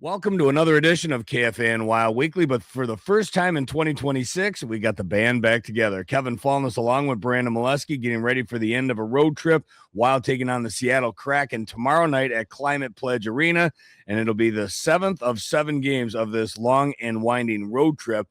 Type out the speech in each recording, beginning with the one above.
Welcome to another edition of KFAN Wild Weekly, but for the first time in 2026, we got the band back together. Kevin Fallness along with Brandon Molesky getting ready for the end of a road trip while taking on the Seattle Kraken tomorrow night at Climate Pledge Arena, and it'll be the seventh of 7 games of this long and winding road trip.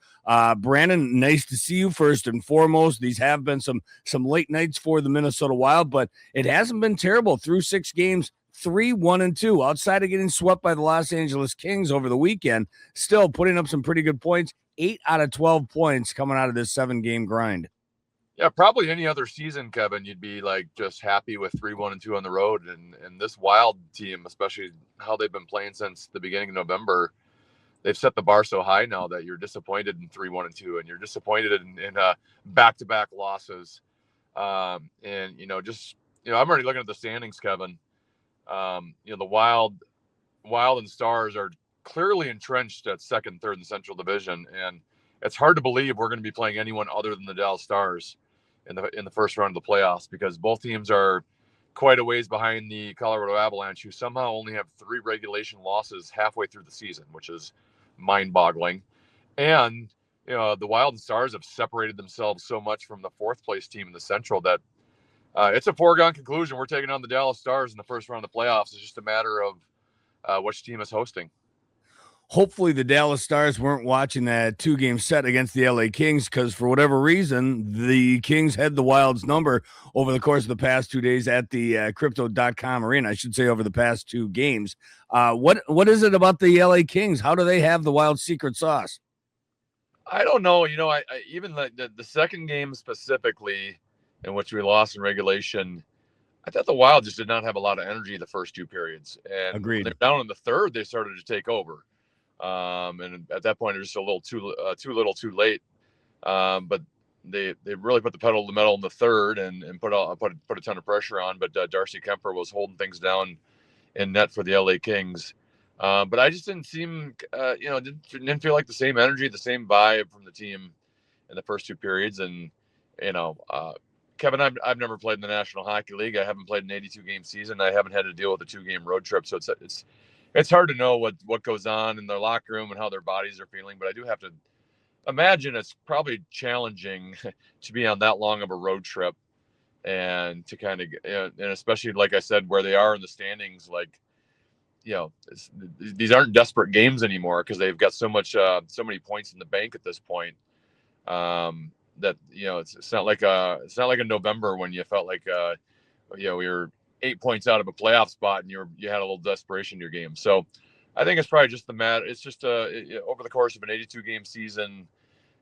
Brandon, nice to see you first and foremost. These have been some late nights for the Minnesota Wild, but it hasn't been terrible through 6 games. 3-1-2 outside of getting swept by the Los Angeles Kings over the weekend, still putting up some pretty good points. 8 out of 12 points coming out of this 7-game grind. Yeah, probably any other season, Kevin, you'd be like just happy with 3-1-2 on the road. And this Wild team, especially how they've been playing since the beginning of November, they've set the bar so high now that you're disappointed in 3-1-2 and you're disappointed in back-to-back losses. I'm already looking at the standings, Kevin. The Wild and Stars are clearly entrenched at second, third in the Central Division, and it's hard to believe we're going to be playing anyone other than the Dallas Stars in the first round of the playoffs, because both teams are quite a ways behind the Colorado Avalanche, who somehow only have 3 regulation losses halfway through the season, which is mind-boggling. And the Wild and Stars have separated themselves so much from the 4th place team in the Central that it's a foregone conclusion. We're taking on the Dallas Stars in the first round of the playoffs. It's just a matter of which team is hosting. Hopefully the Dallas Stars weren't watching that 2-game set against the LA Kings, because for whatever reason, the Kings had the Wild's number over the course of the past 2 days at the Crypto.com arena. I should say over the past 2 games. What is it about the LA Kings? How do they have the Wild secret sauce? I don't know. I even the second game specifically, in which we lost in regulation, I thought the Wild just did not have a lot of energy the first 2 periods. And Agreed. When they're down in the third, they started to take over. And at that point, it was just a little too late. But they really put the pedal to the metal in the third and put a ton of pressure on. But Darcy Kemper was holding things down in net for the LA Kings. But I just didn't seem, didn't feel like the same energy, the same vibe from the team in the first 2 periods. And Kevin, I've never played in the National Hockey League. I haven't played an 82-game season. I haven't had to deal with a 2-game road trip, so it's hard to know what goes on in their locker room and how their bodies are feeling. But I do have to imagine it's probably challenging to be on that long of a road trip and to kind of, and especially like I said, where they are in the standings, like, these aren't desperate games anymore because they've got so many points in the bank at this point. That it's not like a November when you felt like we were 8 points out of a playoff spot and you had a little desperation in your game. So I think it's probably just the matter. It's just over the course of an 82-game season,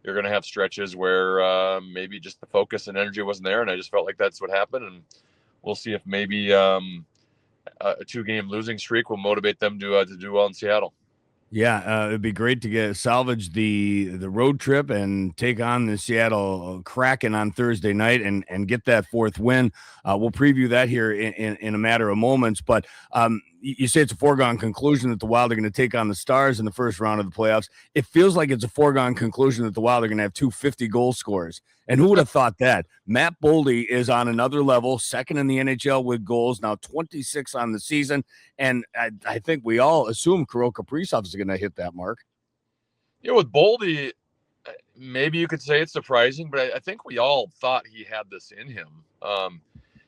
you're going to have stretches where maybe just the focus and energy wasn't there, and I just felt like that's what happened. And we'll see if maybe a 2-game losing streak will motivate them to do well in Seattle. Yeah, it'd be great to salvage the road trip and take on the Seattle Kraken on Thursday night and get that 4th win. We'll preview that here in a matter of moments. But you say it's a foregone conclusion that the Wild are going to take on the Stars in the first round of the playoffs. It feels like it's a foregone conclusion that the Wild are going to have 2 50-goal scorers. And who would have thought that? Matt Boldy is on another level, second in the NHL with goals, now 26 on the season. And I think we all assume Kirill Kaprizov is going to hit that mark. With Boldy, maybe you could say it's surprising, but I think we all thought he had this in him.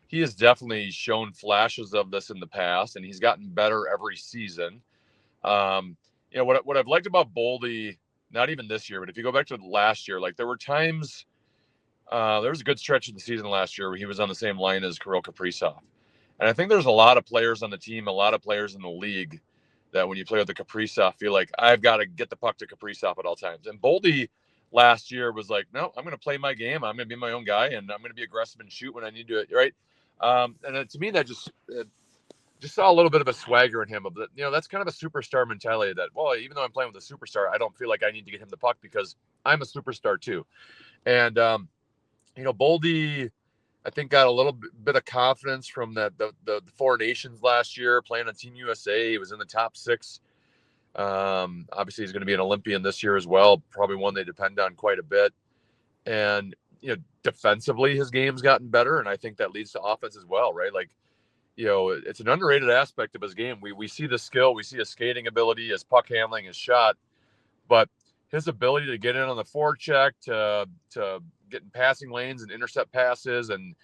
He has definitely shown flashes of this in the past, and he's gotten better every season. What I've liked about Boldy, not even this year, but if you go back to last year, like there were times, there was a good stretch of the season last year where he was on the same line as Kirill Kaprizov. And I think there's a lot of players on the team, a lot of players in the league that when you play with the Kaprizov, feel like I've got to get the puck to Kaprizov at all times. And Boldy last year was like, no, I'm going to play my game. I'm going to be my own guy, and I'm going to be aggressive and shoot when I need to, right? And to me, that just saw a little bit of a swagger in him. Of that's kind of a superstar mentality that, well, even though I'm playing with a superstar, I don't feel like I need to get him the puck because I'm a superstar too. And, Boldy, I think, got a little bit of confidence from the 4 nations last year, playing on Team USA. He was in the top 6. Obviously, he's going to be an Olympian this year as well, probably one they depend on quite a bit. And, defensively, his game's gotten better, and I think that leads to offense as well, right? Like, it's an underrated aspect of his game. We see the skill, we see his skating ability, his puck handling, his shot, but his ability to get in on the forecheck, to get in passing lanes and intercept passes, and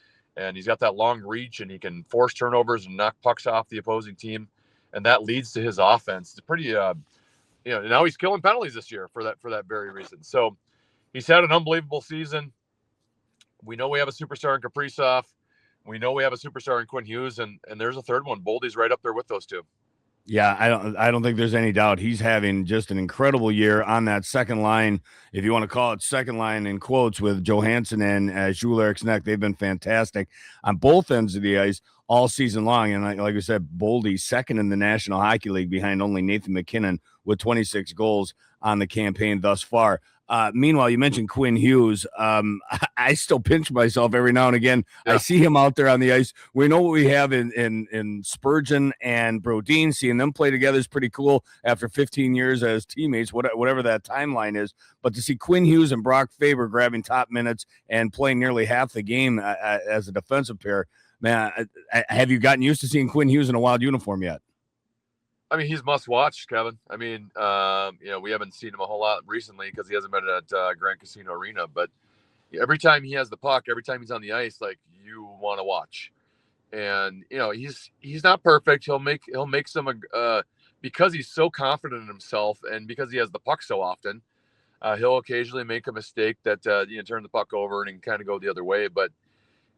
he's got that long reach, and he can force turnovers and knock pucks off the opposing team, and that leads to his offense. It's pretty, now he's killing penalties this year for that very reason. So he's had an unbelievable season. We know we have a superstar in Kaprizov. We know we have a superstar in Quinn Hughes, and there's a third one. Boldy's right up there with those two. Yeah, I don't think there's any doubt he's having just an incredible year on that second line, if you want to call it second line in quotes, with Johansson and Jules Eriksson. They've been fantastic on both ends of the ice all season long. And like I said, Boldy second in the National Hockey League behind only Nathan McKinnon with 26 goals on the campaign thus far. Meanwhile, you mentioned Quinn Hughes. I still pinch myself every now and again. Yeah. I see him out there on the ice. We know what we have in Spurgeon and Brodin. Seeing them play together is pretty cool after 15 years as teammates, whatever that timeline is. But to see Quinn Hughes and Brock Faber grabbing top minutes and playing nearly half the game as a defensive pair, man, have you gotten used to seeing Quinn Hughes in a Wild uniform yet? I mean, he's must watch, Kevin. I mean, we haven't seen him a whole lot recently because he hasn't been at Grand Casino Arena. But every time he has the puck, every time he's on the ice, like, you want to watch. And he's not perfect. He'll make some because he's so confident in himself, and because he has the puck so often. He'll occasionally make a mistake that turn the puck over and kind of go the other way. But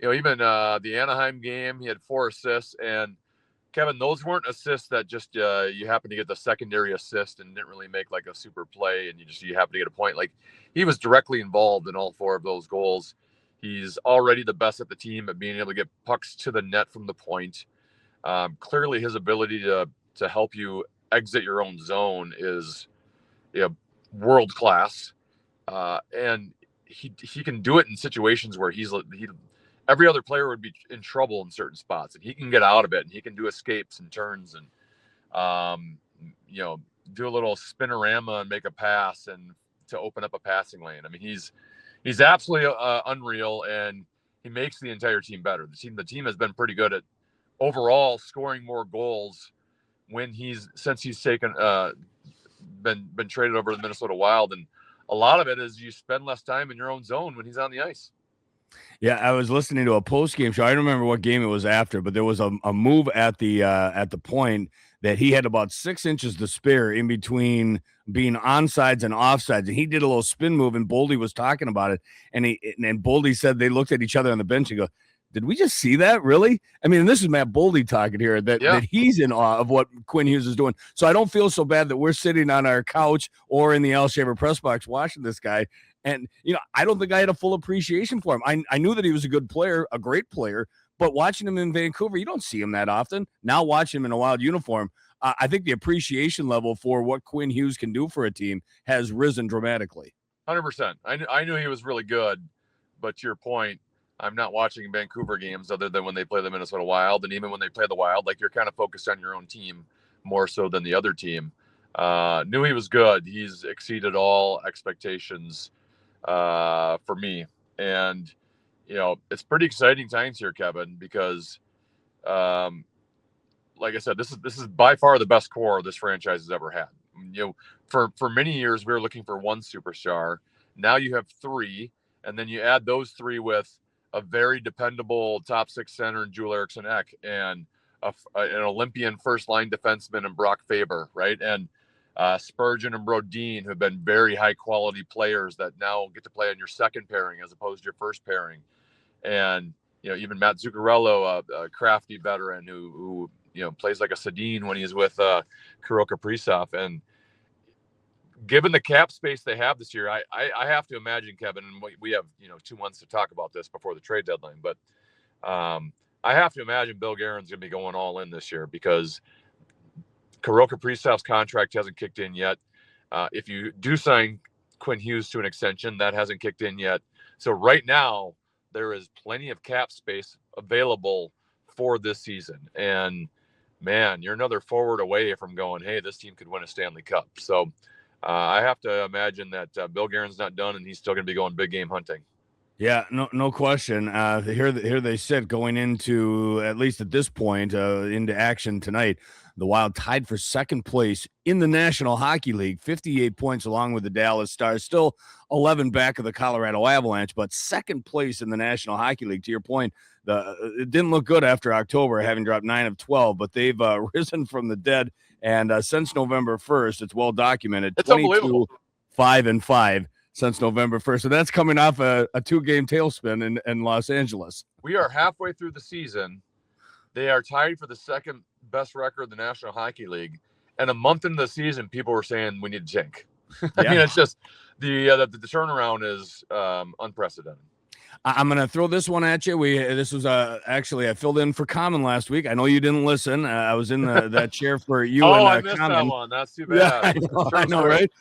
even the Anaheim game, he had 4 assists, and Kevin, those weren't assists that just you happen to get the secondary assist and didn't really make like a super play, and you happen to get a point. Like, he was directly involved in all 4 of those goals. He's already the best at the team at being able to get pucks to the net from the point. Clearly, his ability to help you exit your own zone is world class, and he can do it in situations where every other player would be in trouble in certain spots, and he can get out of it, and he can do escapes and turns and, do a little spinorama and make a pass and to open up a passing lane. I mean, he's absolutely unreal, and he makes the entire team better. The team has been pretty good at overall scoring more goals since he's taken, been traded over to the Minnesota Wild. And a lot of it is you spend less time in your own zone when he's on the ice. Yeah, I was listening to a post-game show. I don't remember what game it was after, but there was a move at the point that he had about 6 inches to spare in between being onsides and offsides, and he did a little spin move, and Boldy was talking about it, and Boldy said they looked at each other on the bench and go, "Did we just see that? Really?" I mean, this is Matt Boldy talking here that he's in awe of what Quinn Hughes is doing. So I don't feel so bad that we're sitting on our couch or in the Al Shaver press box watching this guy. And, I don't think I had a full appreciation for him. I knew that he was a good player, a great player, but watching him in Vancouver, you don't see him that often. Now watching him in a Wild uniform, I think the appreciation level for what Quinn Hughes can do for a team has risen dramatically. 100%. I knew he was really good, but to your point, I'm not watching Vancouver games other than when they play the Minnesota Wild. And even when they play the Wild, like, you're kind of focused on your own team more so than the other team. Knew he was good. He's exceeded all expectations for me. And, it's pretty exciting times here, Kevin, because, like I said, this is by far the best core this franchise has ever had. For many years, we were looking for one superstar. Now you have 3, and then you add those 3 with a very dependable top 6 center in Jules Eriksson and an Olympian first line defenseman in Brock Faber, right? And Spurgeon and Brodin, who have been very high quality players that now get to play on your second pairing as opposed to your first pairing. And, even Matt Zuccarello, a crafty veteran who plays like a Sedin when he's with Kirill Kaprizov. And given the cap space they have this year, I have to imagine, Kevin, and we have 2 months to talk about this before the trade deadline, but I have to imagine Bill Guerin's going to be going all in this year because Kirill Kaprizov's contract hasn't kicked in yet. If you do sign Quinn Hughes to an extension, that hasn't kicked in yet. So right now, there is plenty of cap space available for this season. And, man, you're another forward away from going, hey, this team could win a Stanley Cup. So I have to imagine that Bill Guerin's not done, and he's still going to be going big game hunting. Yeah, no question. Here they sit going into, at least at this point, into action tonight. The Wild tied for second place in the National Hockey League, 58 points, along with the Dallas Stars, still 11 back of the Colorado Avalanche, but second place in the National Hockey League. To your point, it didn't look good after October, having dropped 9 of 12, but they've risen from the dead. And since November 1st, it's well documented, It's unbelievable. 22-5-5 since November 1st. So that's coming off a 2-game tailspin in Los Angeles. We are halfway through the season. They are tied for the second best record in the National Hockey League. And a month into the season, people were saying we need to tank. I mean, it's just the turnaround is unprecedented. I'm going to throw this one at you. This was actually I filled in for Common last week. I know you didn't listen. I was in that chair for you. Oh, and I missed Common. That one. That's too bad. Yeah, I know, right?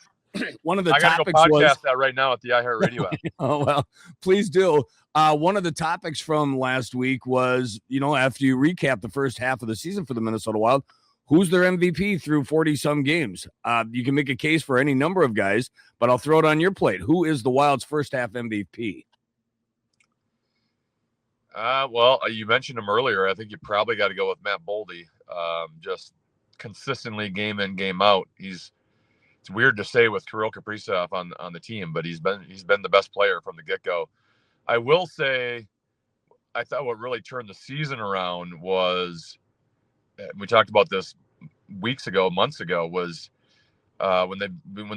One of the topics I gotta go podcast was that right now at the iHeartRadio app. Oh, well, please do. One of the topics from last week was, after you recap the first half of the season for the Minnesota Wild, who's their MVP through 40-some games? You can make a case for any number of guys, but I'll throw it on your plate. Who is the Wild's first half MVP? Well, you mentioned him earlier. I think you probably got to go with Matt Boldy. Just consistently game in, game out. It's weird to say with Kirill Kaprizov on the team, but he's been the best player from the get-go. I will say, I thought what really turned the season around was, we talked about this months ago, was when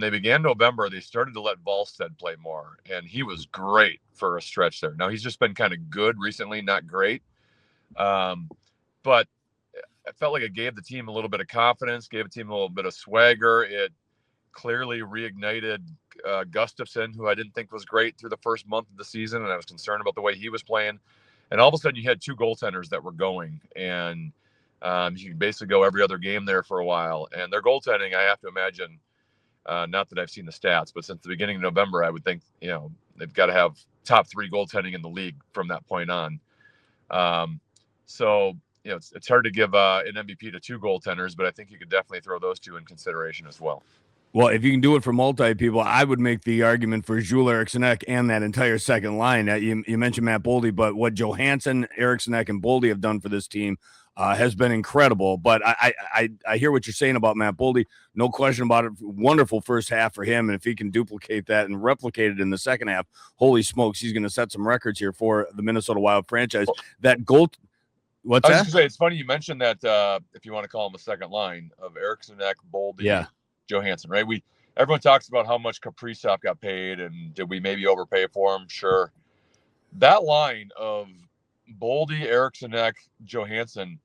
they began November, they started to let Volstead play more, and he was great for a stretch there. Now he's just been kind of good recently, not great, but I felt like it gave the team a little bit of confidence, gave the team a little bit of swagger. It clearly reignited Gustafsson, who I didn't think was great through the first month of the season, and I was concerned about the way he was playing. And all of a sudden, you had two goaltenders that were going, and you could basically go every other game there for a while. And their goaltending, I have to imagine, not that I've seen the stats, but since the beginning of November, I would think they've got to have top 3 goaltending in the league from that point on. So it's hard to give an MVP to 2 goaltenders, but I think you could definitely throw those 2 in consideration as well. Well, if you can do it for multi people, I would make the argument for Jules Eriksson and that entire second line. You mentioned Matt Boldy, but what Johansson, Eriksson, and Boldy have done for this team has been incredible. But I hear what you're saying about Matt Boldy. No question about it. Wonderful first half for him. And if he can duplicate that and replicate it in the second half, holy smokes, he's going to set some records here for the Minnesota Wild franchise. That goal. What's that? I was going to say, it's funny you mentioned that, if you want to call him a second line of Eriksson, Boldy, Johansson, right? Everyone talks about how much Kaprizov got paid and did we maybe overpay for him? Sure. That line of Boldy, Eriksson, Johansson,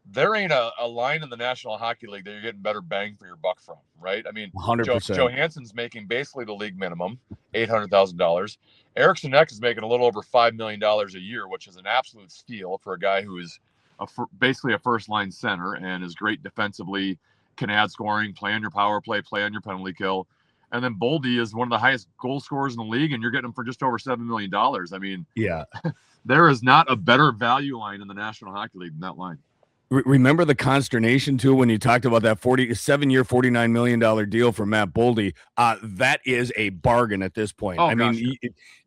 there ain't a line in the National Hockey League that you're getting better bang for your buck from, right? I mean, 100%. Johansson's making basically the league minimum, $800,000. Eriksson is making a little over $5 million a year, which is an absolute steal for a guy who is basically a first-line center and is great defensively, can add scoring, play on your power play, play on your penalty kill. And then Boldy is one of the highest goal scorers in the league, and you're getting him for just over $7 million. I mean, there is not a better value line in the National Hockey League than that line. Remember the consternation, too, when you talked about that 7-year, $49 million deal for Matt Boldy? That is a bargain at this point. Oh, mean,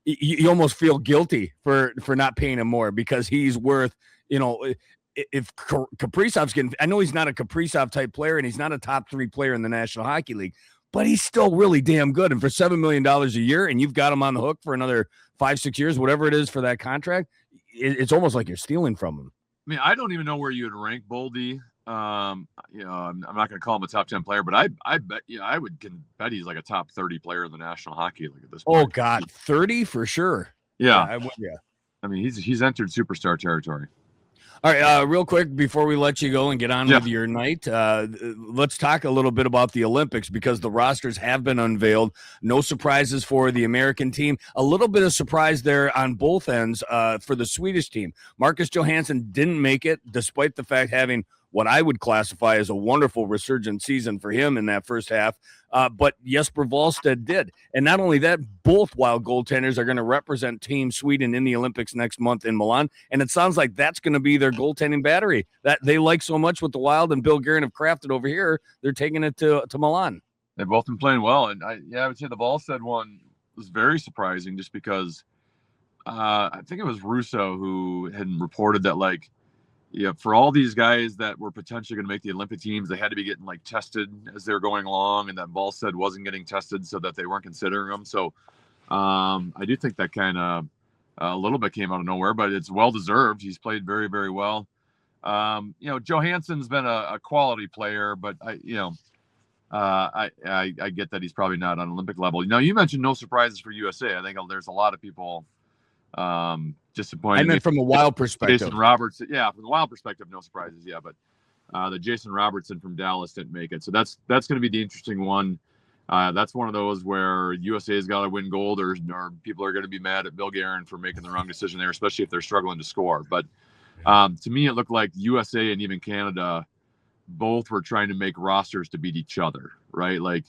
you almost feel guilty for not paying him more because he's worth, if Kaprizov's getting, I know he's not a Kaprizov type player and he's not a top 3 player in the National Hockey League, but he's still really damn good. And for $7 million a year and you've got him on the hook for another 5-6 years, whatever it is for that contract, it's almost like you're stealing from him. I mean, I don't even know where you would rank Boldy. I'm not going to call him a top 10 player, but I bet, I can bet he's like a top 30 player in the National Hockey League at this point. Oh God, 30 for sure. Yeah. I mean, he's entered superstar territory. All right, real quick before we let you go and get on with your night, let's talk a little bit about the Olympics because the rosters have been unveiled. No surprises for the American team. A little bit of surprise there on both ends for the Swedish team. Marcus Johansson didn't make it, despite the fact having what I would classify as a wonderful resurgent season for him in that first half. But Jesper Wallstedt did. And not only that, both Wild goaltenders are going to represent Team Sweden in the Olympics next month in Milan. And it sounds like that's going to be their goaltending battery that they like so much with the Wild and Bill Guerin have crafted over here. They're taking it to Milan. They've both been playing well. And I would say the Wallstedt one was very surprising just because I think it was Russo who had reported that, like, yeah, for all these guys that were potentially going to make the Olympic teams, they had to be getting like tested as they were going along, and that Volstead wasn't getting tested, so that they weren't considering them. So I do think that kind of a little bit came out of nowhere, but it's well deserved. He's played very, very well. Johansson's been a quality player, but I get that he's probably not on Olympic level. You mentioned no surprises for USA. I think there's a lot of people disappointed. I meant from a Wild perspective. Jason Robertson, yeah, from the Wild perspective, no surprises, yeah. But the Jason Robertson from Dallas didn't make it, so that's going to be the interesting one. That's one of those where USA's got to win gold, or people are going to be mad at Bill Guerin for making the wrong decision there, especially if they're struggling to score. But to me, it looked like USA and even Canada both were trying to make rosters to beat each other, right? Like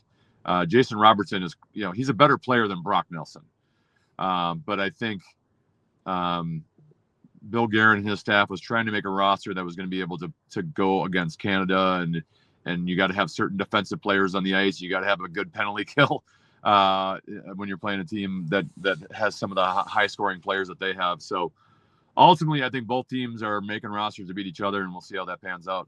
Jason Robertson is, he's a better player than Brock Nelson. But I think Bill Guerin and his staff was trying to make a roster that was going to be able to go against Canada, and you got to have certain defensive players on the ice. You got to have a good penalty kill when you're playing a team that has some of the high scoring players that they have. So ultimately, I think both teams are making rosters to beat each other, and we'll see how that pans out.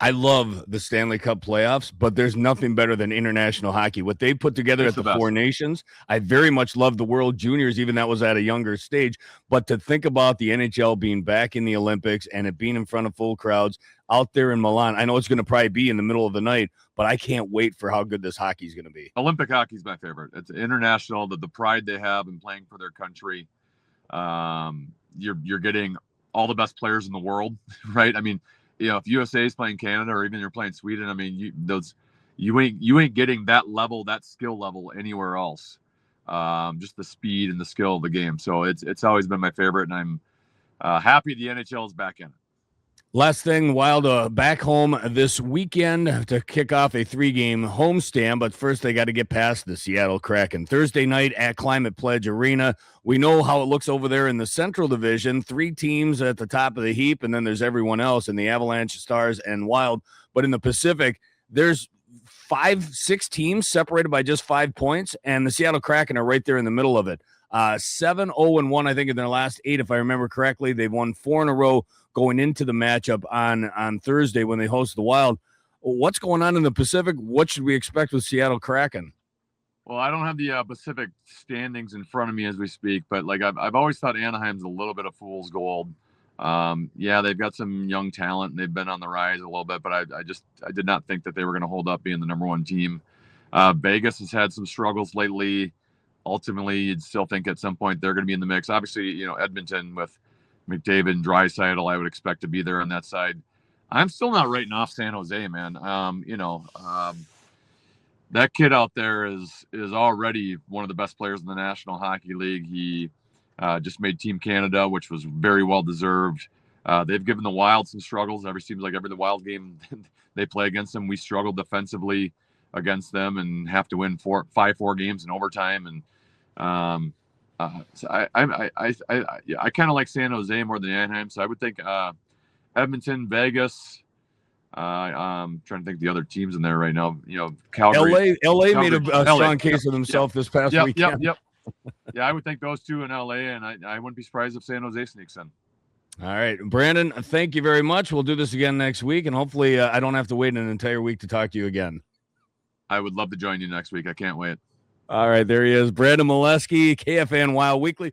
I love the Stanley Cup playoffs, but there's nothing better than international hockey. What they put together at the Four Nations, I very much love the World Juniors, even that was at a younger stage. But to think about the NHL being back in the Olympics and it being in front of full crowds out there in Milan, I know it's going to probably be in the middle of the night, but I can't wait for how good this hockey is going to be. Olympic hockey is my favorite. It's international, the pride they have in playing for their country. You're getting all the best players in the world, right? I mean, if USA is playing Canada, or even you're playing Sweden, I mean, you ain't getting that level, that skill level anywhere else. Just the speed and the skill of the game. So it's always been my favorite, and I'm happy the NHL is back in it. Last thing, Wild back home this weekend to kick off a 3-game homestand, but first they got to get past the Seattle Kraken. Thursday night at Climate Pledge Arena. We know how it looks over there in the Central Division. 3 teams at the top of the heap, and then there's everyone else in the Avalanche, Stars, and Wild. But in the Pacific, there's 5-6 teams separated by just 5 points, and the Seattle Kraken are right there in the middle of it. 7-0-1, I think, in their last 8, if I remember correctly. They've won 4 in a row going into the matchup on Thursday when they host the Wild. What's going on in the Pacific? What should we expect with Seattle Kraken? Well, I don't have the Pacific standings in front of me as we speak, but like I've always thought Anaheim's a little bit of fool's gold. Yeah, they've got some young talent and they've been on the rise a little bit, but I did not think that they were going to hold up being the number 1 team. Vegas has had some struggles lately. Ultimately, you'd still think at some point they're going to be in the mix. Obviously, Edmonton with McDavid and Draisaitl, I would expect to be there on that side. I'm still not writing off San Jose, man. That kid out there is already one of the best players in the National Hockey League. He just made Team Canada, which was very well deserved. They've given the Wild some struggles. Seems like every Wild game they play against them, we struggle defensively against them and have to win 5-4 games in overtime. And so I kind of like San Jose more than Anaheim. So I would think Edmonton, Vegas. I'm trying to think the other teams in there right now. Calgary. LA made a strong case of himself this past weekend. Yep. Yeah, I would think those two in LA, and I wouldn't be surprised if San Jose sneaks in. All right, Brandon, thank you very much. We'll do this again next week, and hopefully I don't have to wait an entire week to talk to you again. I would love to join you next week. I can't wait. All right, there he is, Brandon Molesky, KFAN Wild Weekly.